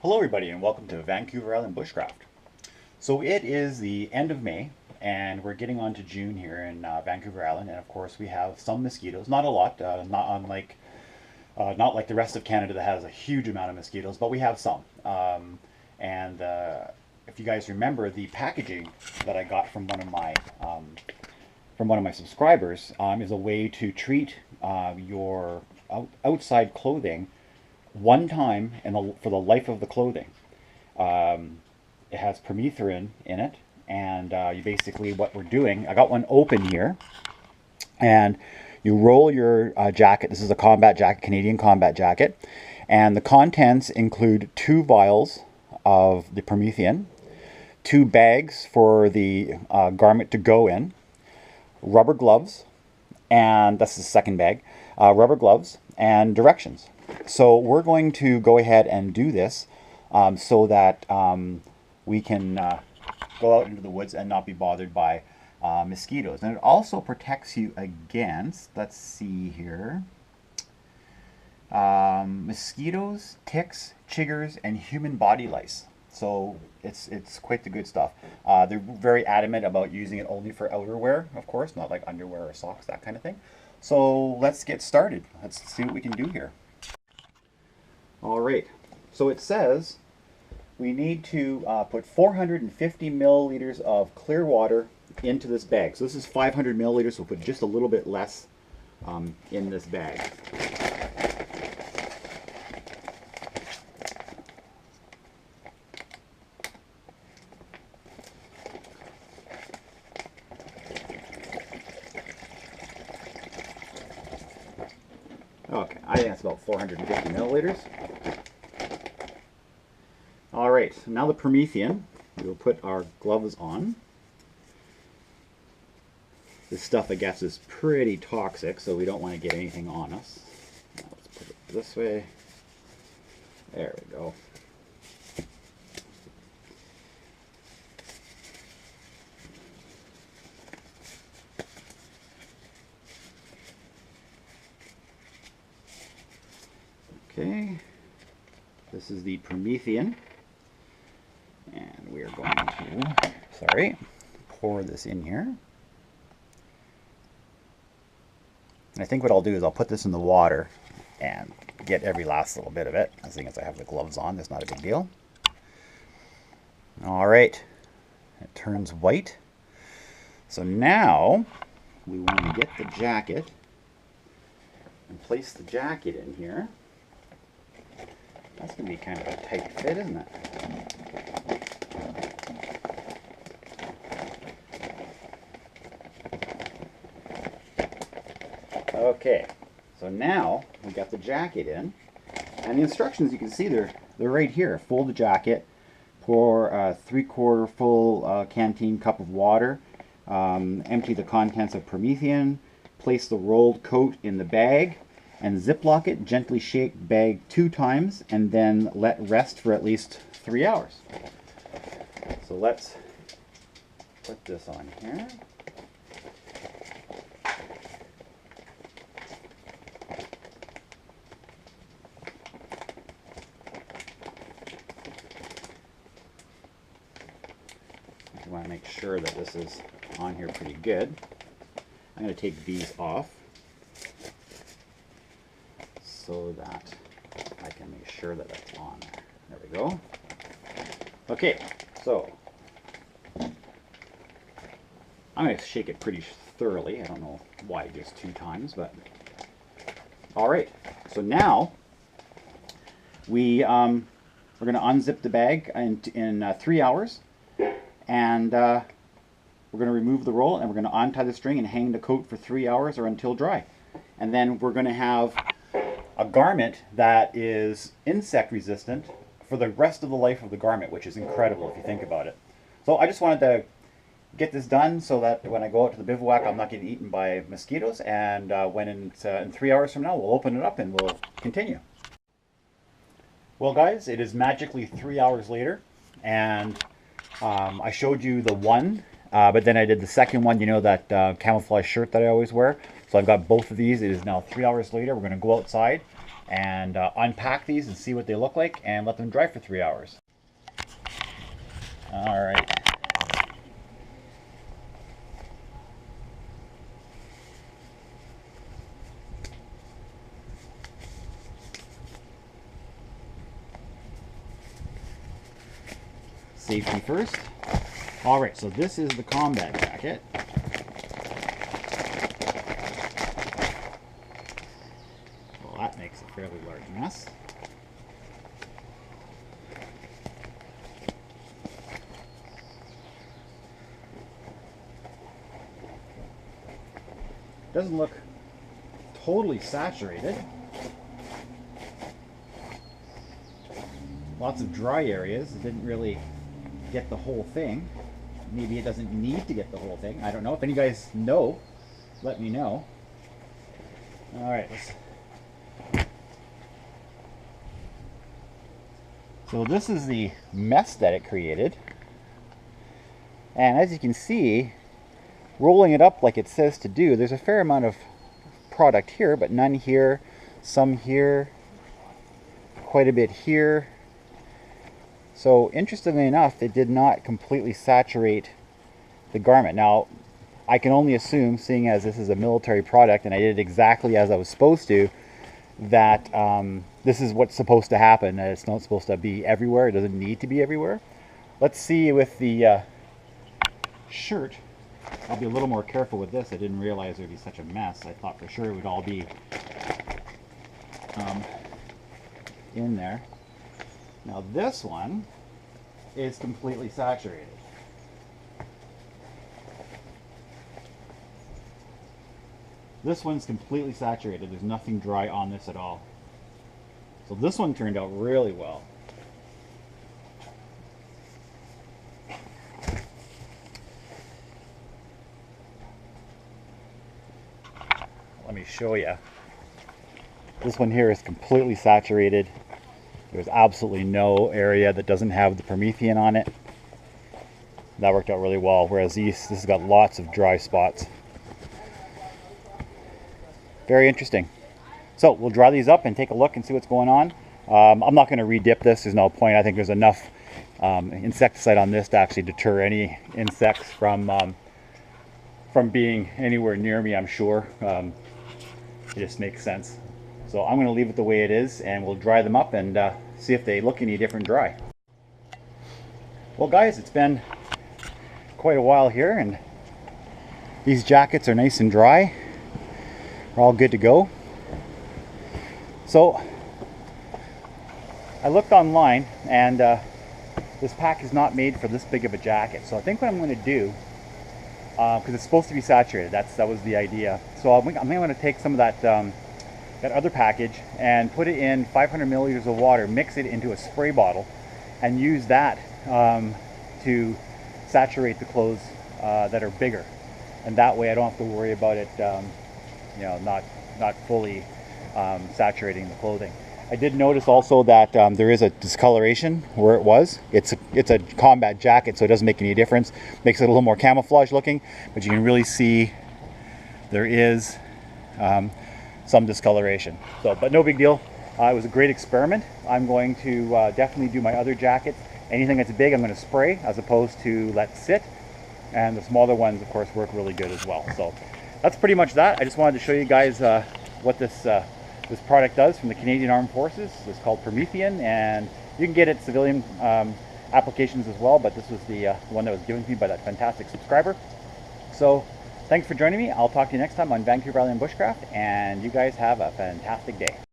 Hello everybody and welcome to Vancouver Island Bushcraft. So it is the end of May and we're getting on to June here in Vancouver Island, and of course we have some mosquitoes, not a lot, not like the rest of Canada that has a huge amount of mosquitoes, but we have some. And if you guys remember, the packaging that I got from one of my subscribers is a way to treat your outside clothing one time for the life of the clothing. It has permethrin in it, and you basically, what we're doing, I got one open here, and you roll your jacket. This is a combat jacket, Canadian combat jacket, and the contents include 2 vials of the permethrin, 2 bags for the garment to go in, rubber gloves, and that's the second bag, rubber gloves, and directions. So we're going to go ahead and do this so that we can go out into the woods and not be bothered by mosquitoes. And it also protects you against, let's see here, mosquitoes, ticks, chiggers, and human body lice. So it's quite the good stuff. They're very adamant about using it only for outerwear, of course, not like underwear or socks, that kind of thing. So let's get started. Let's see what we can do here. All right, so it says we need to put 450 milliliters of clear water into this bag. So this is 500 milliliters, so we'll put just a little bit less in this bag. Okay, I think that's about 450 milliliters. All right, so now the permethrin. We will put our gloves on. This stuff, I guess, is pretty toxic, so we don't want to get anything on us. Now let's put it this way. There we go. Okay, this is the permethrin, and we are going to, pour this in here. And I think what I'll do is I'll put this in the water and get every last little bit of it. As long as I have the gloves on, that's not a big deal. All right, it turns white. So now we want to get the jacket and place the jacket in here. That's going to be kind of a tight fit, isn't it? Okay, so now we got the jacket in, and the instructions, you can see they're right here. Fold the jacket, pour a 3/4 full canteen cup of water, empty the contents of permethrin, place the rolled coat in the bag, and ziplock it. Gently shake bag 2 times, and then let rest for at least 3 hours. So let's put this on here. You want to make sure that this is on here pretty good. I'm going to take these off so that I can make sure that that's on there. There we go. Okay, so I'm going to shake it pretty thoroughly. I don't know why just 2 times, but all right. So now we're going to unzip the bag in 3 hours, and we're going to remove the roll, and we're going to untie the string and hang the coat for 3 hours or until dry. And then we're going to have a garment that is insect resistant for the rest of the life of the garment, which is incredible if you think about it. So I just wanted to get this done so that when I go out to the bivouac, I'm not getting eaten by mosquitoes. And when in 3 hours from now, we'll open it up and we'll continue. Well, guys, it is magically 3 hours later, and I showed you the one, but then I did the second one, you know, that camouflage shirt that I always wear. So I've got both of these. It is now 3 hours later. We're going to go outside and unpack these and see what they look like and let them dry for 3 hours. All right. Safety first. All right, so this is the combat jacket. Well, that makes a fairly large mess. Doesn't look totally saturated. Lots of dry areas. It didn't really get the whole thing. Maybe it doesn't need to get the whole thing. I don't know. If any guys know, let me know. All right, so this is the mess that it created. And as you can see, rolling it up like it says to do, there's a fair amount of product here, but none here, some here, quite a bit here. So interestingly enough, it did not completely saturate the garment. Now, I can only assume, seeing as this is a military product and I did it exactly as I was supposed to, that this is what's supposed to happen. It's not supposed to be everywhere. It doesn't need to be everywhere. Let's see with the shirt. I'll be a little more careful with this. I didn't realize it would be such a mess. I thought for sure it would all be in there. Now this one is completely saturated. This one's completely saturated. There's nothing dry on this at all. So this one turned out really well. Let me show you. This one here is completely saturated. There's absolutely no area that doesn't have the Promethean on it. That worked out really well, whereas this has got lots of dry spots. Very interesting. So we'll dry these up and take a look and see what's going on. I'm not going to re-dip this. There's no point. I think there's enough insecticide on this to actually deter any insects from being anywhere near me, I'm sure. It just makes sense. So I'm going to leave it the way it is, and we'll dry them up and see if they look any different dry. Well guys, it's been quite a while here, and these jackets are nice and dry. We're all good to go. So I looked online, and this pack is not made for this big of a jacket. So I think what I'm going to do, because it's supposed to be saturated, that was the idea. So I'm going to take some of that other package and put it in 500 milliliters of water, mix it into a spray bottle, and use that to saturate the clothes that are bigger. And that way I don't have to worry about it not fully saturating the clothing. I did notice also that there is a discoloration where it was. It's a combat jacket, so it doesn't make any difference. Makes it a little more camouflage looking, but you can really see there is some discoloration. So, but no big deal. It was a great experiment. I'm going to definitely do my other jackets. Anything that's big, I'm going to spray as opposed to let sit. And the smaller ones, of course, work really good as well. So that's pretty much that. I just wanted to show you guys what this product does from the Canadian Armed Forces. It's called Promethean, and you can get it civilian applications as well, but this was the one that was given to me by that fantastic subscriber. So thanks for joining me. I'll talk to you next time on Vancouver Island Bushcraft, and you guys have a fantastic day.